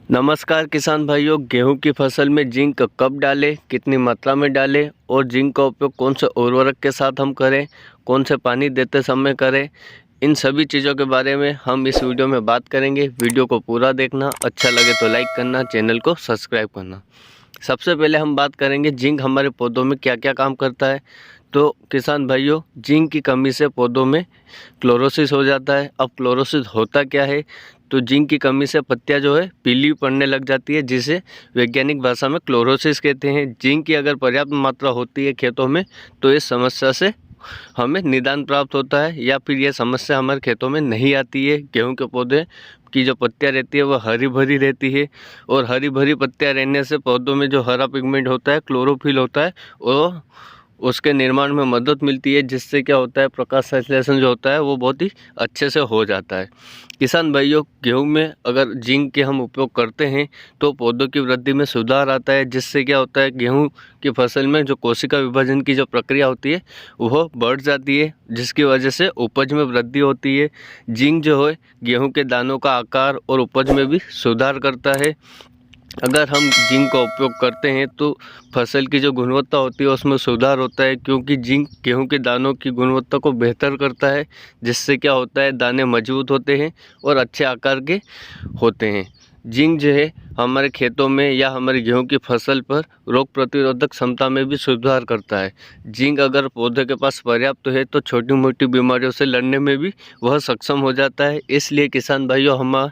नमस्कार किसान भाइयों, गेहूं की फसल में जिंक कब डालें, कितनी मात्रा में डालें और जिंक का उपयोग कौन से उर्वरक के साथ हम करें, कौन से पानी देते समय करें, इन सभी चीज़ों के बारे में हम इस वीडियो में बात करेंगे। वीडियो को पूरा देखना, अच्छा लगे तो लाइक करना, चैनल को सब्सक्राइब करना। सबसे पहले हम बात करेंगे जिंक हमारे पौधों में क्या क्या काम करता है। तो किसान भाइयों, जिंक की कमी से पौधों में क्लोरोसिस हो जाता है। अब क्लोरोसिस होता क्या है, तो जिंक की कमी से पत्तियां जो है पीली पड़ने लग जाती है, जिसे वैज्ञानिक भाषा में क्लोरोसिस कहते हैं। जिंक की अगर पर्याप्त मात्रा होती है खेतों में तो इस समस्या से हमें निदान प्राप्त होता है, या फिर यह समस्या हमारे खेतों में नहीं आती है। गेहूं के पौधे की जो पत्तियां रहती है वह हरी भरी रहती है, और हरी भरी पत्तियां रहने से पौधों में जो हरा पिगमेंट होता है, क्लोरोफिल होता है, और उसके निर्माण में मदद मिलती है, जिससे क्या होता है, प्रकाश संश्लेषण जो होता है वो बहुत ही अच्छे से हो जाता है। किसान भाइयों, गेहूं में अगर जिंक के हम उपयोग करते हैं तो पौधों की वृद्धि में सुधार आता है, जिससे क्या होता है, गेहूं की फसल में जो कोशिका विभाजन की जो प्रक्रिया होती है वह बढ़ जाती है, जिसकी वजह से उपज में वृद्धि होती है। जिंक जो है गेहूं के दानों का आकार और उपज में भी सुधार करता है। अगर हम जिंक का उपयोग करते हैं तो फसल की जो गुणवत्ता होती है उसमें सुधार होता है, क्योंकि जिंक गेहूं के दानों की गुणवत्ता को बेहतर करता है, जिससे क्या होता है, दाने मजबूत होते हैं और अच्छे आकार के होते हैं। जिंक जो है हमारे खेतों में या हमारे गेहूं की फसल पर रोग प्रतिरोधक क्षमता में भी सुधार करता है। जिंक अगर पौधे के पास पर्याप्त है तो छोटी मोटी बीमारियों से लड़ने में भी वह सक्षम हो जाता है। इसलिए किसान भाइयों, हम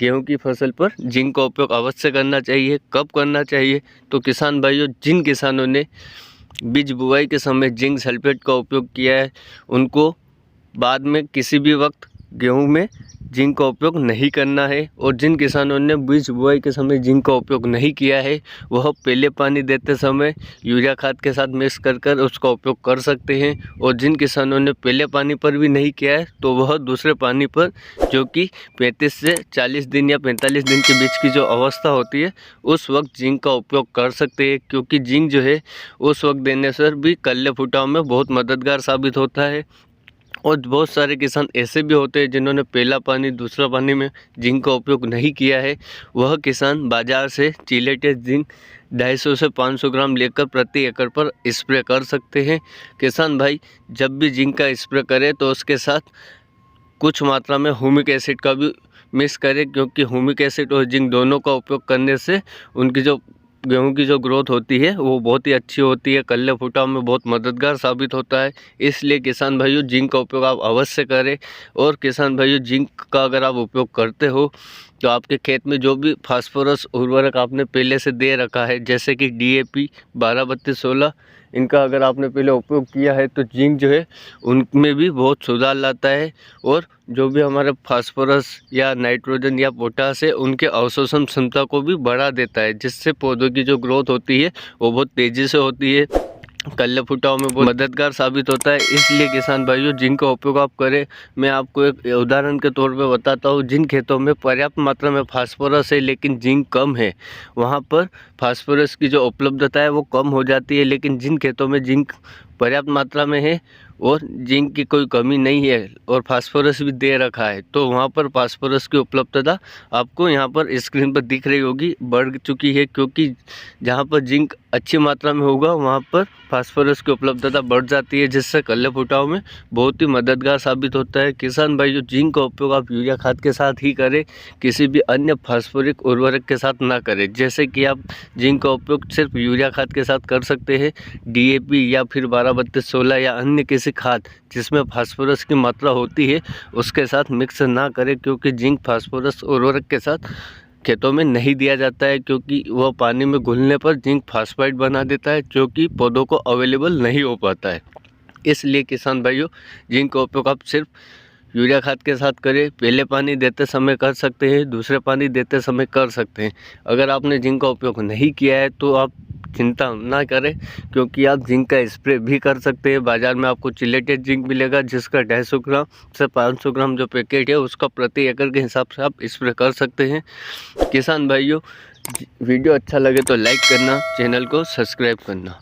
गेहूं की फसल पर जिंक का उपयोग अवश्य करना चाहिए। कब करना चाहिए, तो किसान भाइयों, जिन किसानों ने बीज बुआई के समय जिंक सल्फेट का उपयोग किया है उनको बाद में किसी भी वक्त गेहूं में जिंक का उपयोग नहीं करना है। और जिन किसानों ने बीज बुआई के समय जिंक का उपयोग नहीं किया है वह पहले पानी देते समय यूरिया खाद के साथ मिक्स कर उसका उपयोग कर सकते हैं। और जिन किसानों ने पहले पानी पर भी नहीं किया है तो वह दूसरे पानी पर, जो कि 35 से 40 दिन या 45 दिन के बीच की जो अवस्था होती है, उस वक्त जिंक का उपयोग कर सकते हैं, क्योंकि जिंक जो है उस वक्त देने से भी कल्ले फुटाव में बहुत मददगार साबित होता है। और बहुत सारे किसान ऐसे भी होते हैं जिन्होंने पहला पानी दूसरा पानी में जिंक का उपयोग नहीं किया है। वह किसान बाजार से चिलेटेड जिंक 250 से 500 ग्राम लेकर प्रति एकड़ पर स्प्रे कर सकते हैं। किसान भाई, जब भी जिंक का स्प्रे करें तो उसके साथ कुछ मात्रा में ह्यूमिक एसिड का भी मिक्स करें, क्योंकि ह्यूमिक एसिड और जिंक दोनों का उपयोग करने से उनकी जो गेहूं की जो ग्रोथ होती है वो बहुत ही अच्छी होती है, कल्ले फुटाव में बहुत मददगार साबित होता है। इसलिए किसान भाइयों, जिंक का उपयोग आप अवश्य करें। और किसान भाइयों, जिंक का अगर आप उपयोग करते हो तो आपके खेत में जो भी फास्फोरस उर्वरक आपने पहले से दे रखा है, जैसे कि DAP 12-32-16, इनका अगर आपने पहले उपयोग किया है तो जिंक जो है उनमें भी बहुत सुधार लाता है। और जो भी हमारे फास्फोरस या नाइट्रोजन या पोटास है उनके अवशोषण क्षमता को भी बढ़ा देता है, जिससे पौधों की जो ग्रोथ होती है वो बहुत तेज़ी से होती है, कल्ले फुटाव में बहुत मददगार साबित होता है। इसलिए किसान भाइयों, जिंक का उपयोग आप करें। मैं आपको एक उदाहरण के तौर पे बताता हूँ। जिन खेतों में पर्याप्त मात्रा में फास्फोरस है लेकिन जिंक कम है, वहाँ पर फास्फोरस की जो उपलब्धता है वो कम हो जाती है। लेकिन जिन खेतों में जिंक पर्याप्त मात्रा में है और जिंक की कोई कमी नहीं है और फास्फोरस भी दे रखा है, तो वहाँ पर फास्फोरस की उपलब्धता आपको यहाँ पर स्क्रीन पर दिख रही होगी, बढ़ चुकी है, क्योंकि जहाँ पर जिंक अच्छी मात्रा में होगा वहाँ पर फास्फोरस की उपलब्धता बढ़ जाती है, जिससे कल्ले फुटाव में बहुत ही मददगार साबित होता है। किसान भाइयों, जिंक का उपयोग आप यूरिया खाद के साथ ही करें, किसी भी अन्य फास्फोरिक उर्वरक के साथ ना करें। जैसे कि आप जिंक का उपयोग सिर्फ यूरिया खाद के साथ कर सकते हैं, DAP या फिर 12-32-16 या अन्य किसी खाद जिसमें फास्फोरस की मात्रा होती है उसके साथ मिक्स ना करें, क्योंकि जिंक फास्फोरस उर्वरक के साथ खेतों में नहीं दिया जाता है, क्योंकि वह पानी में घुलने पर जिंक फास्फाइड बना देता है, जो कि पौधों को अवेलेबल नहीं हो पाता है। इसलिए किसान भाइयों, जिंक का उपयोग आप सिर्फ यूरिया खाद के साथ करें। पहले पानी देते समय कर सकते हैं, दूसरे पानी देते समय कर सकते हैं। अगर आपने जिंक का उपयोग नहीं किया है तो आप चिंता ना करें, क्योंकि आप जिंक का स्प्रे भी कर सकते हैं। बाज़ार में आपको चिलेटेड जिंक मिलेगा, जिसका 250 ग्राम से 500 ग्राम जो पैकेट है उसका प्रति एकड़ के हिसाब से आप स्प्रे कर सकते हैं। किसान भाइयों, वीडियो अच्छा लगे तो लाइक करना, चैनल को सब्सक्राइब करना।